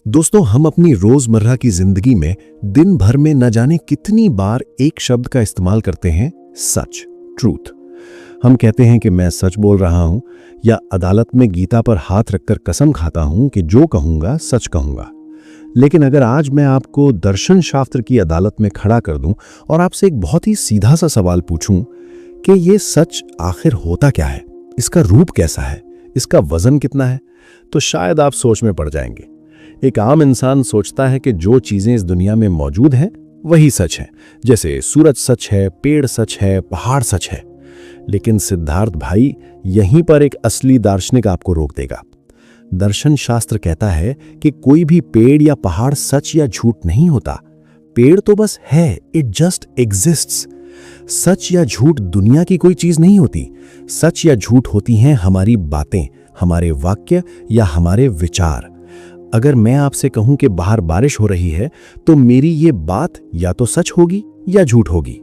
दोस्तों, हम अपनी रोजमर्रा की जिंदगी में दिन भर में न जाने कितनी बार एक शब्द का इस्तेमाल करते हैं, सच, ट्रूथ। हम कहते हैं कि मैं सच बोल रहा हूं, या अदालत में गीता पर हाथ रखकर कसम खाता हूं कि जो कहूंगा सच कहूंगा। लेकिन अगर आज मैं आपको दर्शन शास्त्र की अदालत में खड़ा कर दूं और आपसे एक बहुत ही सीधा सा सवाल पूछूं कि ये सच आखिर होता क्या है, इसका रूप कैसा है, इसका वजन कितना है, तो शायद आप सोच में पड़ जाएंगे। एक आम इंसान सोचता है कि जो चीजें इस दुनिया में मौजूद हैं वही सच है, जैसे सूरज सच है, पेड़ सच है, पहाड़ सच है। लेकिन सिद्धार्थ भाई, यहीं पर एक असली दार्शनिक आपको रोक देगा। दर्शन शास्त्र कहता है कि कोई भी पेड़ या पहाड़ सच या झूठ नहीं होता। पेड़ तो बस है, इट जस्ट एग्जिस्ट्स। सच या झूठ दुनिया की कोई चीज नहीं होती। सच या झूठ होती हैं हमारी बातें, हमारे वाक्य या हमारे विचार। अगर मैं आपसे कहूं कि बाहर बारिश हो रही है, तो मेरी ये बात या तो सच होगी या झूठ होगी।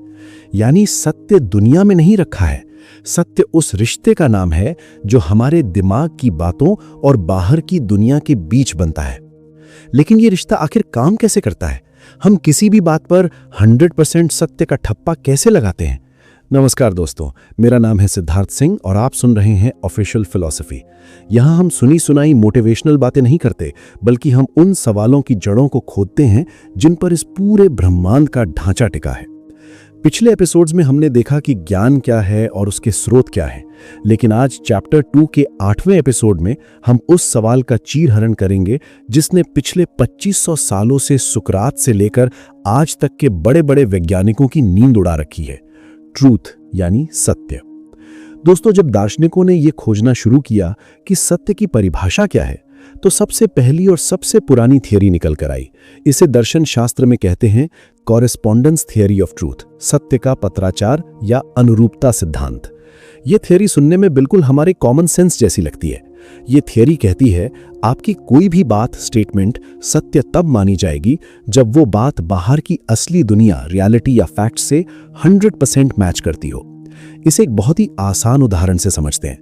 यानी सत्य दुनिया में नहीं रखा है। सत्य उस रिश्ते का नाम है जो हमारे दिमाग की बातों और बाहर की दुनिया के बीच बनता है। लेकिन ये रिश्ता आखिर काम कैसे करता है? हम किसी भी बात पर 100% सत्य का ठप्पा कैसे लगाते हैं? नमस्कार दोस्तों, मेरा नाम है सिद्धार्थ सिंह और आप सुन रहे हैं ऑफिशियल फिलॉसफी। यहां हम सुनी सुनाई मोटिवेशनल बातें नहीं करते, बल्कि हम उन सवालों की जड़ों को खोदते हैं जिन पर इस पूरे ब्रह्मांड का ढांचा टिका है। पिछले एपिसोड्स में हमने देखा कि ज्ञान क्या है और उसके स्रोत क्या है, लेकिन आज चैप्टर 2 के 8वें एपिसोड में हम उस सवाल का चीरहरण करेंगे जिसने पिछले 2500 सालों से सुकरात से लेकर आज तक के बड़े बड़े वैज्ञानिकों की नींद उड़ा रखी है, ट्रूथ यानी सत्य। दोस्तों, जब दार्शनिकों ने यह खोजना शुरू किया कि सत्य की परिभाषा क्या है, तो सबसे पहली और सबसे पुरानी थियरी निकल कर आई। इसे दर्शन शास्त्र में कहते हैं कॉरेस्पॉन्डेंस थियरी ऑफ ट्रूथ, सत्य का पत्राचार या अनुरूपता सिद्धांत। यह थियरी सुनने में बिल्कुल हमारे कॉमन सेंस जैसी लगती है। यह थियरी कहती है आपकी कोई भी बात, स्टेटमेंट सत्य तब मानी जाएगी जब वो बात बाहर की असली दुनिया, रियलिटी या फैक्ट से 100% मैच करती हो। इसे एक बहुत ही आसान उदाहरण से समझते हैं।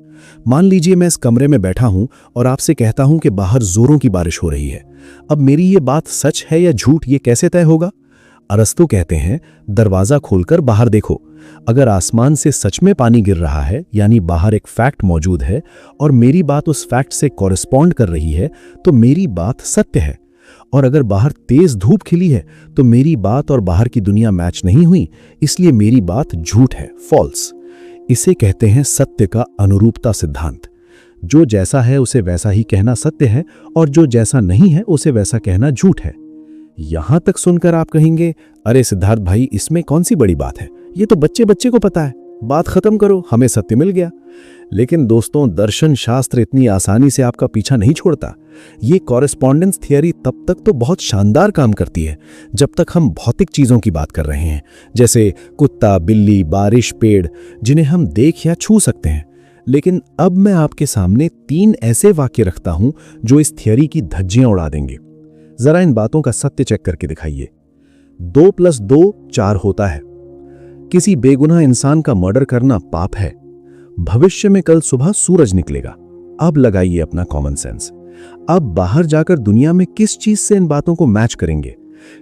मान लीजिए मैं इस कमरे में बैठा हूं और आपसे कहता हूं कि बाहर जोरों की बारिश हो रही है। अब मेरी ये बात सच है या झूठ, ये कैसे तय होगा? अरस्तु कहते हैं दरवाजा खोलकर बाहर देखो। अगर आसमान से सच में पानी गिर रहा है, यानी बाहर एक फैक्ट मौजूद है और मेरी बात उस फैक्ट से कॉरेस्पॉन्ड कर रही है, तो मेरी बात सत्य है। और अगर बाहर तेज धूप खिली है, तो मेरी बात और बाहर की दुनिया मैच नहीं हुई, इसलिए मेरी बात झूठ है, फॉल्स। इसे कहते हैं सत्य का अनुरूपता सिद्धांत। जो जैसा है उसे वैसा ही कहना सत्य है और जो जैसा नहीं है उसे वैसा कहना झूठ है। यहां तक सुनकर आप कहेंगे, अरे सिद्धार्थ भाई, इसमें कौन सी बड़ी बात है, ये तो बच्चे बच्चे को पता है, बात खत्म करो, हमें सत्य मिल गया। लेकिन दोस्तों, दर्शन शास्त्र इतनी आसानी से आपका पीछा नहीं छोड़ता। ये कॉरेस्पॉन्डेंस थियरी तब तक तो बहुत शानदार काम करती है जब तक हम भौतिक चीजों की बात कर रहे हैं, जैसे कुत्ता, बिल्ली, बारिश, पेड़, जिन्हें हम देख या छू सकते हैं। लेकिन अब मैं आपके सामने 3 ऐसे वाक्य रखता हूं जो इस थियरी की धज्जियां उड़ा देंगे। जरा इन बातों का सत्य चेक करके दिखाइए। 2 + 2 4 होता है। किसी बेगुनाह इंसान का मर्डर करना पाप है। भविष्य में कल सुबह सूरज निकलेगा। अब लगाइए अपना कॉमन सेंस। अब बाहर जाकर दुनिया में किस चीज से इन बातों को मैच करेंगे?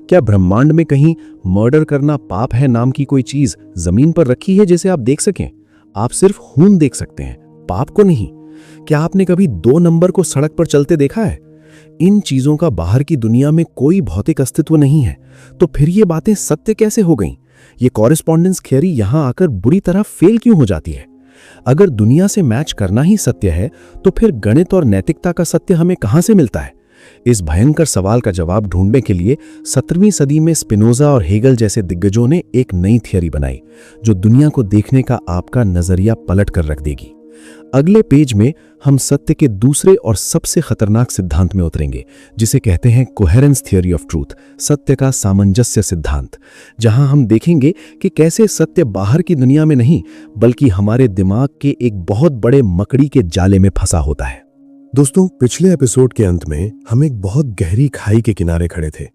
क्या ब्रह्मांड में कहीं मर्डर करना पाप है नाम की कोई चीज जमीन पर रखी है जिसे आप देख सकें? आप सिर्फ खून देख सकते हैं, पाप को नहीं। क्या आपने कभी 2 नंबर को सड़क पर चलते देखा है? इन चीजों का बाहर की दुनिया में कोई भौतिक अस्तित्व नहीं है, तो फिर ये बातें सत्य कैसे हो गईं? ये कॉरेस्पॉन्डेंस थियरी यहां आकर बुरी तरह फेल क्यों हो जाती है? अगर दुनिया से मैच करना ही सत्य है, तो फिर गणित और नैतिकता का सत्य हमें कहां से मिलता है? इस भयंकर सवाल का जवाब ढूंढने के लिए 17वीं सदी में स्पिनोजा और हेगल जैसे दिग्गजों ने एक नई थियरी बनाई जो दुनिया को देखने का आपका नजरिया पलट कर रख देगी। अगले पेज में हम सत्य के दूसरे और सबसे खतरनाक सिद्धांत में उतरेंगे, जिसे कहते हैं कोहेरेंस थियरी ऑफ ट्रूथ, सत्य का सामंजस्य सिद्धांत, जहां हम देखेंगे कि कैसे सत्य बाहर की दुनिया में नहीं बल्कि हमारे दिमाग के एक बहुत बड़े मकड़ी के जाले में फंसा होता है। दोस्तों, पिछले एपिसोड के अंत में हम एक बहुत गहरी खाई के किनारे खड़े थे।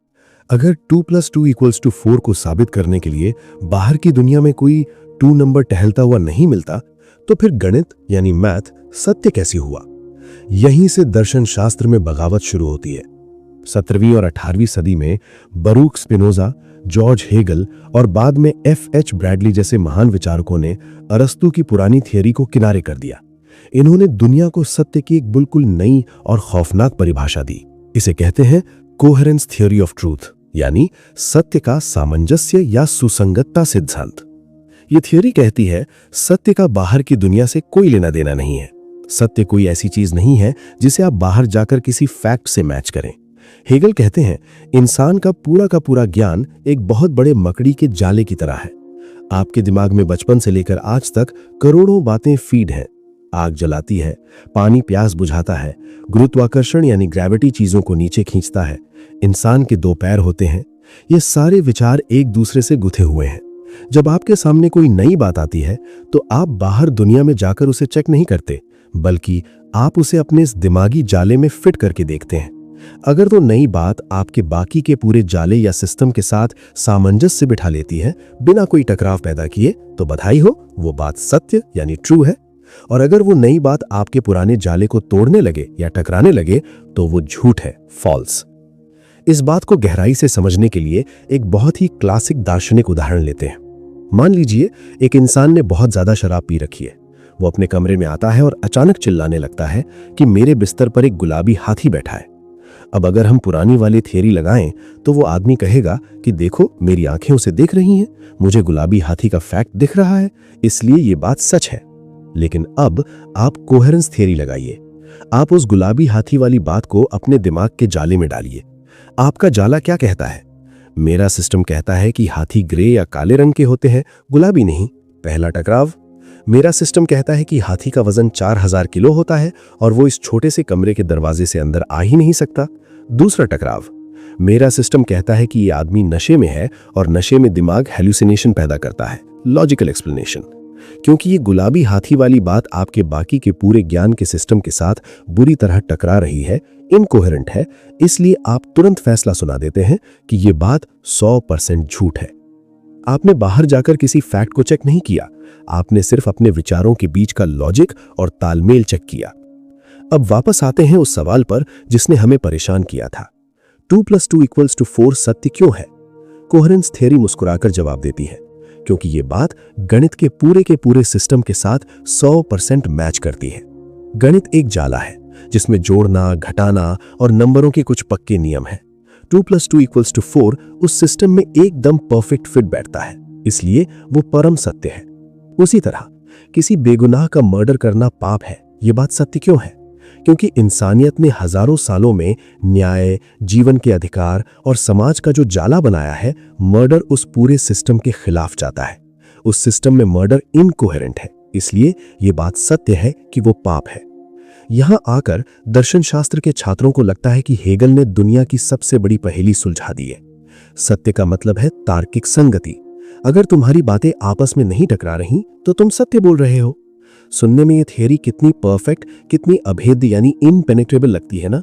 अगर 2 + 2 = 4 को साबित करने के लिए बाहर की दुनिया में कोई 2 नंबर टहलता हुआ नहीं मिलता, तो फिर गणित यानी मैथ सत्य कैसी हुआ? यहीं से दर्शन शास्त्र में बगावत शुरू होती है। 17वीं और 18वीं सदी में बरूक स्पिनोजा, जॉर्ज हेगल और बाद में F.H. ब्रैडली जैसे महान विचारकों ने अरस्तू की पुरानी थियरी को किनारे कर दिया। इन्होंने दुनिया को सत्य की एक बिल्कुल नई और खौफनाक परिभाषा दी। इसे कहते हैं कोहेरेंस थ्योरी ऑफ ट्रूथ, यानी सत्य का सामंजस्य या सुसंगतता सिद्धांत। ये थियरी कहती है सत्य का बाहर की दुनिया से कोई लेना देना नहीं है। सत्य कोई ऐसी चीज नहीं है जिसे आप बाहर जाकर किसी फैक्ट से मैच करें। हेगल कहते हैं इंसान का पूरा ज्ञान एक बहुत बड़े मकड़ी के जाले की तरह है। आपके दिमाग में बचपन से लेकर आज तक करोड़ों बातें फीड हैं। आग जलाती है, पानी प्यास बुझाता है, गुरुत्वाकर्षण यानी ग्रेविटी चीजों को नीचे खींचता है, इंसान के 2 पैर होते हैं। ये सारे विचार एक दूसरे से गुथे हुए हैं। जब आपके सामने कोई नई बात आती है तो आप बाहर दुनिया में जाकर उसे चेक नहीं करते, बल्कि आप उसे अपने इस दिमागी जाले में फिट करके देखते हैं। अगर तो नई बात आपके बाकी के पूरे जाले या सिस्टम के साथ सामंजस्य से बिठा लेती है बिना कोई टकराव पैदा किए, तो बधाई हो, वो बात सत्य यानी ट्रू है। और अगर वो नई बात आपके पुराने जाले को तोड़ने लगे या टकराने लगे तो वो झूठ है, फॉल्स। इस बात को गहराई से समझने के लिए एक बहुत ही क्लासिक दार्शनिक उदाहरण लेते हैं। मान लीजिए एक इंसान ने बहुत ज्यादा शराब पी रखी है। वो अपने कमरे में आता है और अचानक चिल्लाने लगता है कि मेरे बिस्तर पर एक गुलाबी हाथी बैठा है। अब अगर हम पुरानी वाली थियरी लगाएं तो वो आदमी कहेगा कि देखो मेरी आंखें उसे देख रही हैं, मुझे गुलाबी हाथी का फैक्ट दिख रहा है, इसलिए ये बात सच है। लेकिन अब आप कोहेरेंस थियरी लगाइए। आप उस गुलाबी हाथी वाली बात को अपने दिमाग के जाले में डालिए। आपका जाला क्या कहता है? मेरा सिस्टम कहता है कि हाथी ग्रे या काले रंग के होते हैं, गुलाबी नहीं। पहला टकराव। मेरा सिस्टम कहता है कि हाथी का वजन 4000 किलो होता है और वो इस छोटे से कमरे के दरवाजे से अंदर आ ही नहीं सकता। दूसरा टकराव। मेरा सिस्टम कहता है कि ये आदमी नशे में है और नशे में दिमाग हेलुसिनेशन पैदा करता है। Logical explanation. क्योंकि ये गुलाबी हाथी वाली बात आपके बाकी के पूरे ज्ञान के सिस्टम के साथ बुरी तरह टकरा रही है, इनकोहेरेंट है, इसलिए आप तुरंत फैसला सुना देते हैं कि ये बात 100% झूठ है। आपने बाहर जाकर किसी फैक्ट को चेक नहीं किया, आपने सिर्फ अपने विचारों के बीच का लॉजिक और तालमेल चेक किया। अब वापस आते हैं उस सवाल पर जिसने हमें परेशान किया था, 2 + 2 = 4 सत्य क्यों है? कोहेरेंस थ्योरी मुस्कुराकर जवाब देती है, क्योंकि ये बात गणित के पूरे सिस्टम के साथ 100% मैच करती है। गणित एक जाला है जिसमें जोड़ना, घटाना और नंबरों के कुछ पक्के नियम हैं। 2 + 2 = 4 उस सिस्टम में एकदम परफेक्ट फिट बैठता है, इसलिए वो परम सत्य है। उसी तरह किसी बेगुनाह का मर्डर करना पाप है, ये बात सत्य क्यों है? क्योंकि इंसानियत ने हजारों सालों में न्याय, जीवन के अधिकार और समाज का जो जाला बनाया है, मर्डर उस पूरे सिस्टम के खिलाफ जाता है। उस सिस्टम में मर्डर इनकोहेरेंट है, इसलिए ये बात सत्य है कि वो पाप है। यहां आकर दर्शन शास्त्र के छात्रों को लगता है कि हेगल ने दुनिया की सबसे बड़ी पहेली सुलझा दी है। सत्य का मतलब है तार्किक संगति। अगर तुम्हारी बातें आपस में नहीं टकरा रही तो तुम सत्य बोल रहे हो। सुनने में ये थियरी कितनी परफेक्ट, कितनी अभेद्य यानी इनपेनिट्रेबल लगती है ना।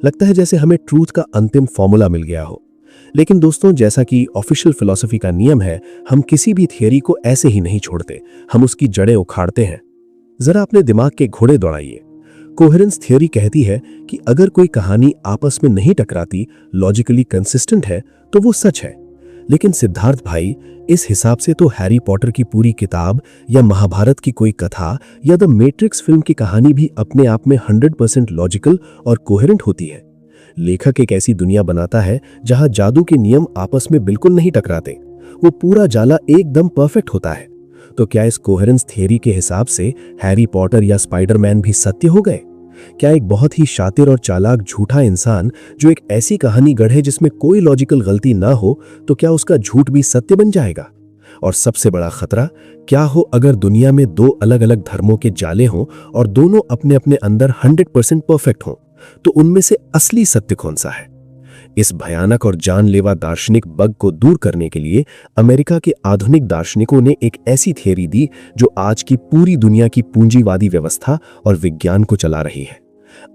लगता है जैसे हमें ट्रूथ का अंतिम फॉर्मूला मिल गया हो। लेकिन दोस्तों, जैसा कि ऑफिशियल फिलॉसफी का नियम है, हम किसी भी थियरी को ऐसे ही नहीं छोड़ते, हम उसकी जड़ें उखाड़ते हैं। जरा अपने दिमाग के घोड़े दौड़ाइए। कोहेरेंस थियरी कहती है कि अगर कोई कहानी आपस में नहीं टकराती, लॉजिकली कंसिस्टेंट है, तो वो सच है। लेकिन सिद्धार्थ भाई, इस हिसाब से तो हैरी पॉटर की पूरी किताब या महाभारत की कोई कथा या द मैट्रिक्स फिल्म की कहानी भी अपने आप में 100% लॉजिकल और कोहेरेंट होती है। लेखक एक ऐसी दुनिया बनाता है जहां जादू के नियम आपस में बिल्कुल नहीं टकराते, वो पूरा जाला एकदम परफेक्ट होता है। तो क्या इस कोहेरेंस थियरी के हिसाब से हैरी पॉटर या स्पाइडरमैन भी सत्य हो गए? क्या एक बहुत ही शातिर और चालाक झूठा इंसान जो एक ऐसी कहानी गढ़े जिसमें कोई लॉजिकल गलती ना हो, तो क्या उसका झूठ भी सत्य बन जाएगा? और सबसे बड़ा खतरा क्या हो अगर दुनिया में 2 अलग-अलग धर्मों के जाले हों और दोनों अपने अपने अंदर 100% परफेक्ट हों, तो उनमें से असली सत्य कौन सा है? इस भयानक और जानलेवा दार्शनिक बग को दूर करने के लिए अमेरिका के आधुनिक दार्शनिकों ने एक ऐसी थियरी दी जो आज की पूरी दुनिया की पूंजीवादी व्यवस्था और विज्ञान को चला रही है।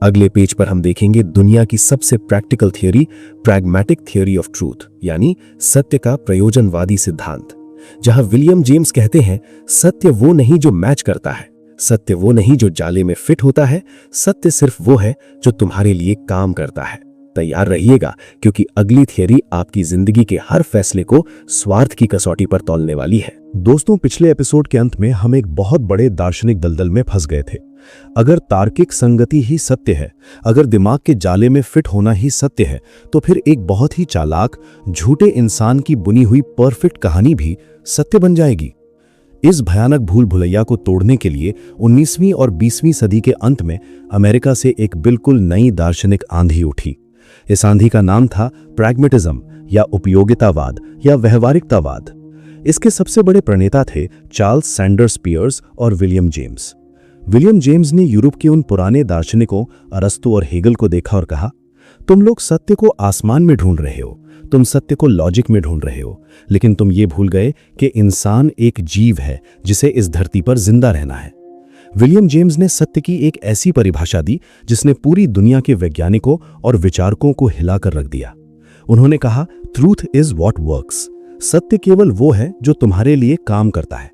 अगले पेज पर हम देखेंगे दुनिया की सबसे practical theory, pragmatic theory of truth, यानी सत्य का प्रयोजनवादी सिद्धांत, जहां विलियम जेम्स कहते हैं सत्य वो नहीं जो मैच करता है, सत्य वो नहीं जो जाले में फिट होता है, सत्य सिर्फ वो है जो तुम्हारे लिए काम करता है। तैयार रहिएगा, क्योंकि अगली थियरी आपकी जिंदगी के हर फैसले को स्वार्थ की कसौटी पर तौलने वाली है। दोस्तों, पिछले एपिसोड के अंत में हम एक बहुत बड़े दार्शनिक दलदल में फंस गए थे। अगर तार्किक संगति ही सत्य है, अगर दिमाग के जाले में फिट होना ही सत्य है, तो फिर एक बहुत ही चालाक झूठे इंसान की बुनी हुई परफेक्ट कहानी भी सत्य बन जाएगी। इस भयानक भूल भुलैया को तोड़ने के लिए 19वीं और 20वीं सदी के अंत में अमेरिका से एक बिल्कुल नई दार्शनिक आंधी उठी। इस आंधी का नाम था प्रैग्मेटिज्म या उपयोगितावाद या व्यवहारिकतावाद। इसके सबसे बड़े प्रणेता थे चार्ल्स सैंडर्स पियर्स और विलियम जेम्स। विलियम जेम्स ने यूरोप के उन पुराने दार्शनिकों अरस्तु और हेगल को देखा और कहा, तुम लोग सत्य को आसमान में ढूंढ रहे हो, तुम सत्य को लॉजिक में ढूंढ रहे हो, लेकिन तुम ये भूल गए कि इंसान एक जीव है जिसे इस धरती पर जिंदा रहना है। विलियम जेम्स ने सत्य की एक ऐसी परिभाषा दी जिसने पूरी दुनिया के वैज्ञानिकों और विचारकों को हिलाकर रख दिया। उन्होंने कहा, ट्रूथ इज व्हाट वर्क्स। सत्य केवल वो है जो तुम्हारे लिए काम करता है।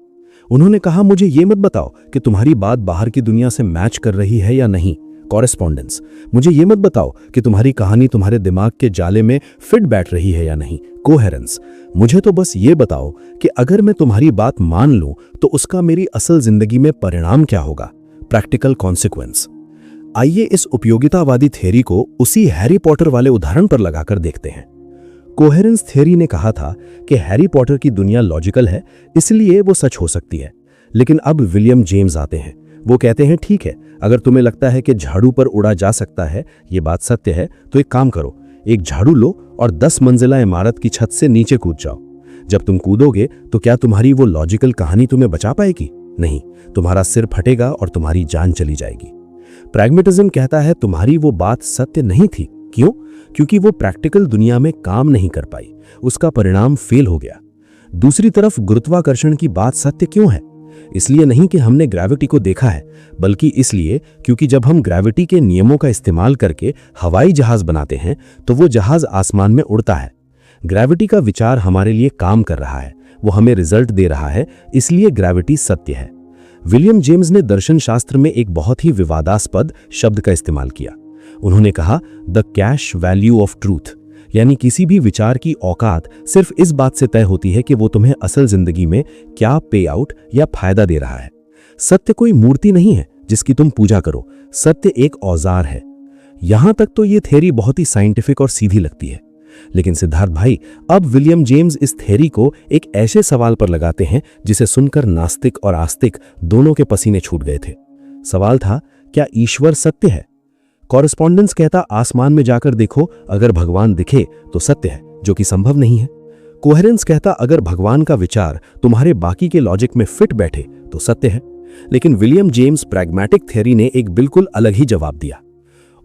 उन्होंने कहा, मुझे ये मत बताओ कि तुम्हारी बात बाहर की दुनिया से मैच कर रही है या नहीं, कॉरेस्पॉन्डेंस। मुझे ये मत बताओ कि तुम्हारी कहानी तुम्हारे दिमाग के जाले में फिट बैठ रही है या नहीं, कोहेरेंस। मुझे तो बस ये बताओ कि अगर मैं तुम्हारी बात मान लूं तो उसका मेरी असल जिंदगी में परिणाम क्या होगा, प्रैक्टिकल कॉन्सिक्वेंस। आइए इस उपयोगितावादी थ्योरी को उसी हैरी पॉटर वाले उदाहरण पर लगाकर देखते हैं। कोहेरेंस थ्योरी ने कहा था कि हैरी पॉटर की दुनिया लॉजिकल है, इसलिए वो सच हो सकती है। लेकिन अब विलियम जेम्स आते हैं। वो कहते हैं, ठीक है, अगर तुम्हें लगता है कि झाड़ू पर उड़ा जा सकता है, ये बात सत्य है, तो एक काम करो, एक झाड़ू लो और 10 मंजिला इमारत की छत से नीचे कूद जाओ। जब तुम कूदोगे तो क्या तुम्हारी वो लॉजिकल कहानी तुम्हें बचा पाएगी? नहीं, तुम्हारा सिर फटेगा और तुम्हारी जान चली जाएगी। प्रैग्मेटिज्म कहता है तुम्हारी वो बात सत्य नहीं थी। क्यों? क्योंकि वो प्रैक्टिकल दुनिया में काम नहीं कर पाई, उसका परिणाम फेल हो गया। दूसरी तरफ गुरुत्वाकर्षण की बात सत्य क्यों है? इसलिए नहीं कि हमने ग्रेविटी को देखा है, बल्कि इसलिए क्योंकि जब हम ग्रेविटी के नियमों का इस्तेमाल करके हवाई जहाज बनाते हैं तो वो जहाज आसमान में उड़ता है। ग्रेविटी का विचार हमारे लिए काम कर रहा है, वो हमें रिजल्ट दे रहा है, इसलिए ग्रेविटी सत्य है। विलियम जेम्स ने दर्शन शास्त्र में एक बहुत ही विवादास्पद शब्द का इस्तेमाल किया। उन्होंने कहा, the cash value of truth, यानी किसी भी विचार की औकात सिर्फ इस बात से तय होती है कि वो तुम्हें असल जिंदगी में क्या पे आउट या फायदा दे रहा है। सत्य कोई मूर्ति नहीं है जिसकी तुम पूजा करो, सत्य एक औजार है। यहां तक तो ये थ्योरी बहुत ही साइंटिफिक और सीधी लगती है, लेकिन सिद्धार्थ भाई, अब विलियम जेम्स इस थ्योरी को एक ऐसे सवाल पर लगाते हैं जिसे सुनकर नास्तिक और आस्तिक दोनों के पसीने छूट गए थे। सवाल था, क्या ईश्वर सत्य है? कॉरेस्पॉन्डेंस कहता, आसमान में जाकर देखो, अगर भगवान दिखे तो सत्य है, जो कि संभव नहीं है। कोहेरेंस कहता, अगर भगवान का विचार तुम्हारे बाकी के लॉजिक में फिट बैठे तो सत्य है। लेकिन विलियम जेम्स प्रैग्मेटिक थ्योरी ने एक बिल्कुल अलग ही जवाब दिया।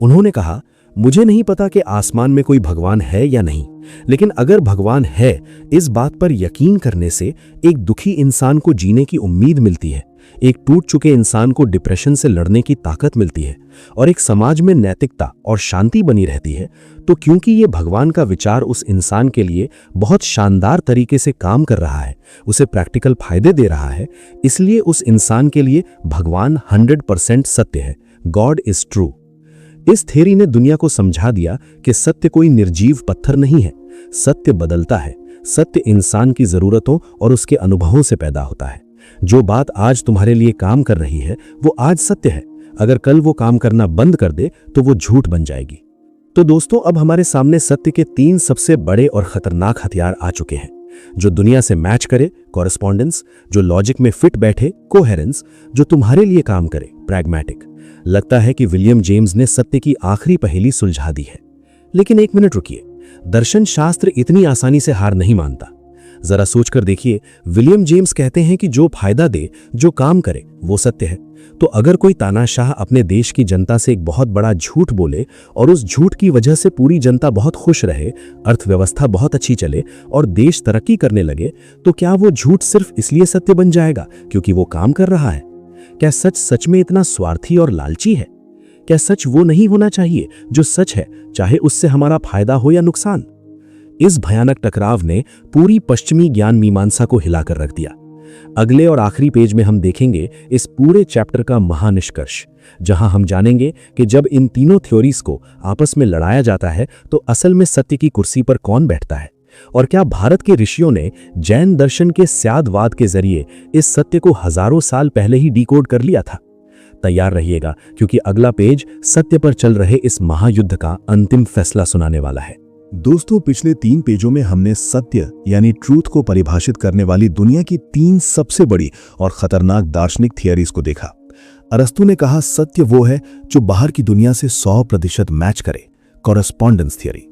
उन्होंने कहा, मुझे नहीं पता कि आसमान में कोई भगवान है या नहीं, लेकिन अगर भगवान है, इस बात पर यकीन करने से एक दुखी इंसान को जीने की उम्मीद मिलती है, एक टूट चुके इंसान को डिप्रेशन से लड़ने की ताकत मिलती है और एक समाज में नैतिकता और शांति बनी रहती है। तो क्योंकि ये भगवान का विचार उस इंसान के लिए बहुत शानदार तरीके से काम कर रहा है, उसे प्रैक्टिकल फायदे दे रहा है, इसलिए उस इंसान के लिए भगवान 100% सत्य है। God is true. इस थ्योरी ने दुनिया को समझा दिया कि सत्य कोई निर्जीव पत्थर नहीं है, सत्य बदलता है। सत्य इंसान की जरूरतों और उसके अनुभवों से पैदा होता है। जो बात आज तुम्हारे लिए काम कर रही है वो आज सत्य है, अगर कल वो काम करना बंद कर दे तो वो झूठ बन जाएगी। तो दोस्तों, अब हमारे सामने सत्य के 3 सबसे बड़े और खतरनाक हथियार आ चुके हैं। जो दुनिया से मैच करे, कॉरेस्पॉन्डेंस, जो लॉजिक में फिट बैठे, कोहेरेंस, जो तुम्हारे लिए काम करे, प्रैग्मेटिक। लगता है कि विलियम जेम्स ने सत्य की आखिरी पहेली सुलझा दी है। लेकिन एक मिनट रुकिए, दर्शन शास्त्र इतनी आसानी से हार नहीं मानता। जरा सोचकर देखिए, विलियम जेम्स कहते हैं कि जो फायदा दे, जो काम करे, वो सत्य है। तो अगर कोई तानाशाह अपने देश की जनता से एक बहुत बड़ा झूठ बोले और उस झूठ की वजह से पूरी जनता बहुत खुश रहे, अर्थव्यवस्था बहुत अच्छी चले और देश तरक्की करने लगे, तो क्या वो झूठ सिर्फ इसलिए सत्य बन जाएगा क्योंकि वो काम कर रहा है? क्या सच सच में इतना स्वार्थी और लालची है? क्या सच वो नहीं होना चाहिए जो सच है, चाहे उससे हमारा फायदा हो या नुकसान? इस भयानक टकराव ने पूरी पश्चिमी ज्ञान मीमांसा को हिलाकर रख दिया। अगले और आखिरी पेज में हम देखेंगे इस पूरे चैप्टर का महानिष्कर्ष, जहां हम जानेंगे कि जब इन तीनों थ्योरीज को आपस में लड़ाया जाता है तो असल में सत्य की कुर्सी पर कौन बैठता है, और क्या भारत के ऋषियों ने जैन दर्शन के स्यादवाद के जरिए इस सत्य को हजारों साल पहले ही डिकोड कर लिया था। तैयार रहिएगा, क्योंकि अगला पेज सत्य पर चल रहे इस महायुद्ध का अंतिम फैसला सुनाने वाला है। दोस्तों, पिछले 3 पेजों में हमने सत्य यानी ट्रूथ को परिभाषित करने वाली दुनिया की 3 सबसे बड़ी और खतरनाक दार्शनिक थियरीज को देखा। अरस्तु ने कहा सत्य वो है जो बाहर की दुनिया से 100% मैच करे, कॉरेस्पॉन्डेंस थियरी।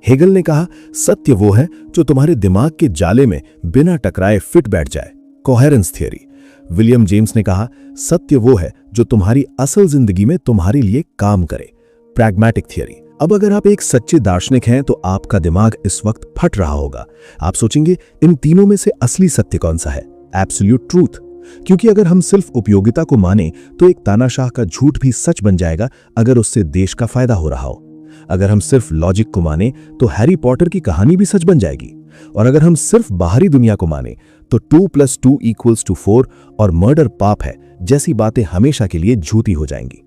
हेगल ने कहा सत्य वो है जो तुम्हारे दिमाग के जाले में बिना टकराए फिट बैठ जाए, कोहेरेंस थियरी। विलियम जेम्स ने कहा सत्य वो है जो तुम्हारी असल जिंदगी में तुम्हारे लिए काम करे, प्रैग्मैटिक थियरी। अब अगर आप एक सच्चे दार्शनिक हैं तो आपका दिमाग इस वक्त फट रहा होगा। आप सोचेंगे इन तीनों में से असली सत्य कौन सा है, एब्सोल्यूट ट्रूथ। क्योंकि अगर हम सिर्फ उपयोगिता को माने तो एक तानाशाह का झूठ भी सच बन जाएगा अगर उससे देश का फायदा हो रहा हो। अगर हम सिर्फ लॉजिक को माने तो हैरी पॉटर की कहानी भी सच बन जाएगी। और अगर हम सिर्फ बाहरी दुनिया को माने तो 2 + 2 = 4 और मर्डर पाप है जैसी बातें हमेशा के लिए झूठी हो जाएंगी।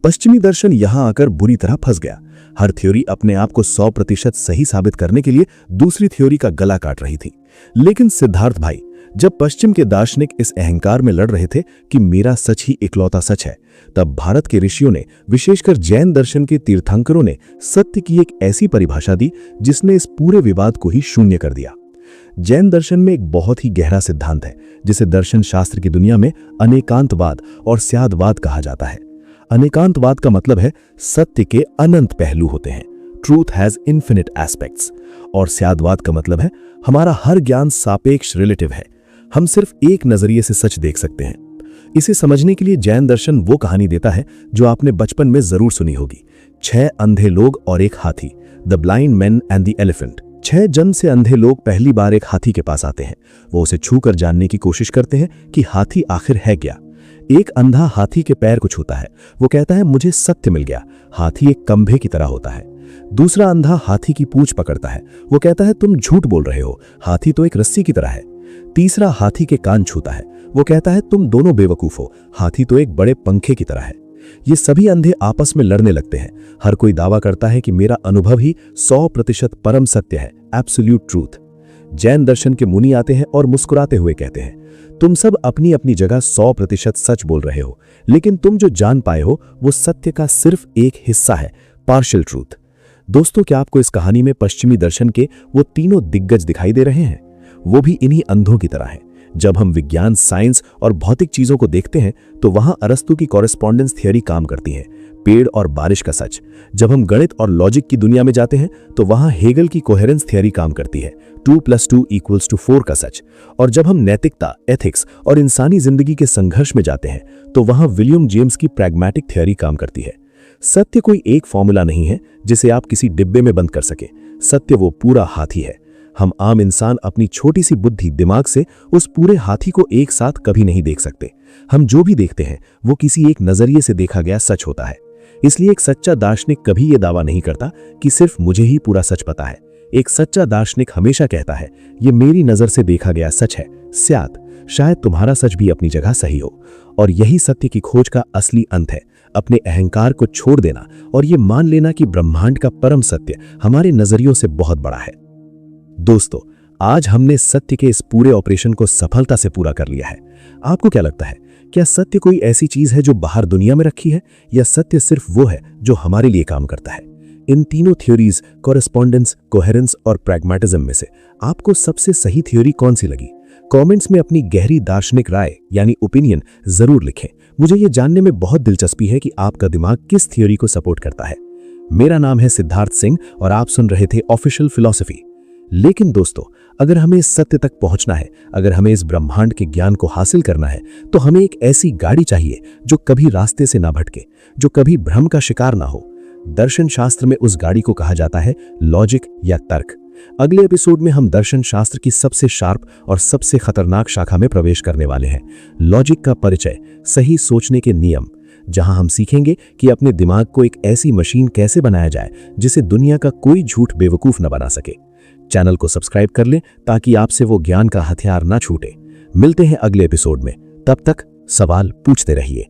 पश्चिमी दर्शन यहां आकर बुरी तरह फंस गया। हर थ्योरी अपने आप को 100% सही साबित करने के लिए दूसरी थ्योरी का गला काट रही थी। लेकिन सिद्धार्थ भाई, जब पश्चिम के दार्शनिक इस अहंकार में लड़ रहे थे कि मेरा सच ही इकलौता सच है, तब भारत के ऋषियों ने, विशेषकर जैन दर्शन के तीर्थंकरों ने सत्य की एक ऐसी परिभाषा दी जिसने इस पूरे विवाद को ही शून्य कर दिया। जैन दर्शन में एक बहुत ही गहरा सिद्धांत है जिसे दर्शन शास्त्र की दुनिया में अनेकांतवाद और स्यादवाद कहा जाता है। अनेकांतवाद का मतलब है सत्य के अनंत पहलू होते हैं, ट्रूथ हैज इन्फिनिट एस्पेक्ट्स। और स्यादवाद का मतलब है हमारा हर ज्ञान सापेक्ष रिलेटिव है, हम सिर्फ एक नजरिए से सच देख सकते हैं। इसे समझने के लिए जैन दर्शन वो कहानी देता है जो आपने बचपन में जरूर सुनी होगी, 6 अंधे लोग और एक हाथी, the blind man and the elephant. 6 जन्म से अंधे लोग पहली बार एक हाथी के पास आते हैं। वो उसे छूकर जानने की कोशिश करते हैं कि हाथी आखिर है क्या। एक अंधा हाथी के पैर को छूता है, वो कहता है मुझे सत्य मिल गया। हाथी एक कंभे की तरह होता है। दूसरा अंधा हाथी की पूंछ पकड़ता है, वो कहता है तुम झूठ बोल रहे हो, हाथी तो एक रस्सी की तरह है। तीसरा हाथी के कान छूता है, वो कहता है तुम दोनों बेवकूफ हो, हाथी तो एक बड़े पंखे की तरह है। ये सभी अंधे आपस में लड़ने लगते हैं। हर कोई दावा करता है कि मेरा अनुभव ही 100% परम सत्य है, एब्सोल्यूट ट्रूथ। जैन दर्शन के मुनि आते हैं और मुस्कुराते हुए कहते हैं तुम सब अपनी अपनी जगह 100% सच बोल रहे हो, लेकिन तुम जो जान पाए हो वो सत्य का सिर्फ एक हिस्सा है, पार्शियल ट्रूथ। दोस्तों, क्या आपको इस कहानी में पश्चिमी दर्शन के वो तीनों दिग्गज दिखाई दे रहे हैं? वो भी इन्हीं अंधों की तरह हैं। जब हम विज्ञान, साइंस और भौतिक चीजों को देखते हैं तो वहां अरस्तु की कॉरेस्पॉन्डेंस थियरी काम करती है, पेड़ और बारिश का सच। जब हम गणित और लॉजिक की दुनिया में जाते हैं तो वहां हेगल की कोहेरेंस थियरी काम करती है, 2 + 2 = 4 का सच। और जब हम नैतिकता, एथिक्स और इंसानी जिंदगी के संघर्ष में जाते हैं तो वहां विलियम जेम्स की प्रैग्मैटिक थियरी काम करती है। सत्य कोई एक फॉर्मूला नहीं है जिसे आप किसी डिब्बे में बंद कर सके। सत्य वो पूरा हाथी है। हम आम इंसान अपनी छोटी सी बुद्धि, दिमाग से उस पूरे हाथी को एक साथ कभी नहीं देख सकते। हम जो भी देखते हैं वो किसी एक नजरिए से देखा गया सच होता है। इसलिए एक सच्चा दार्शनिक कभी यह दावा नहीं करता कि सिर्फ मुझे ही पूरा सच पता है। एक सच्चा दार्शनिक हमेशा कहता है ये मेरी नजर से देखा गया सच है, स्यात् शायद तुम्हारा सच भी अपनी जगह सही हो। और यही सत्य की खोज का असली अंत है, अपने अहंकार को छोड़ देना और ये मान लेना कि ब्रह्मांड का परम सत्य हमारे नजरियों से बहुत बड़ा है। दोस्तों, आज हमने सत्य के इस पूरे ऑपरेशन को सफलता से पूरा कर लिया है। आपको क्या लगता है, क्या सत्य कोई ऐसी चीज है जो बाहर दुनिया में रखी है, या सत्य सिर्फ वो है जो हमारे लिए काम करता है? इन तीनों थ्योरीज, कॉरेस्पॉन्डेंस, कोहेरेंस और प्रैग्मैटिज्म में से आपको सबसे सही थ्योरी कौन सी लगी? कमेंट्स में अपनी गहरी दार्शनिक राय यानी ओपिनियन जरूर लिखें। मुझे ये जानने में बहुत दिलचस्पी है कि आपका दिमाग किस थ्योरी को सपोर्ट करता है। मेरा नाम है सिद्धार्थ सिंह और आप सुन रहे थे ऑफिशियल फिलॉसफी। लेकिन दोस्तों, अगर हमें इस सत्य तक पहुंचना है, अगर हमें इस ब्रह्मांड के ज्ञान को हासिल करना है, तो हमें एक ऐसी गाड़ी चाहिए जो कभी रास्ते से ना भटके, जो कभी भ्रम का शिकार ना हो। दर्शन शास्त्र में उस गाड़ी को कहा जाता है लॉजिक या तर्क। अगले एपिसोड में हम दर्शन शास्त्र की सबसे शार्प और सबसे खतरनाक शाखा में प्रवेश करने वाले हैं, लॉजिक का परिचय, सही सोचने के नियम, जहां हम सीखेंगे कि अपने दिमाग को एक ऐसी मशीन कैसे बनाया जाए जिसे दुनिया का कोई झूठ बेवकूफ न बना सके। चैनल को सब्सक्राइब कर लें ताकि आपसे वो ज्ञान का हथियार ना छूटे। मिलते हैं अगले एपिसोड में। तब तक सवाल पूछते रहिए।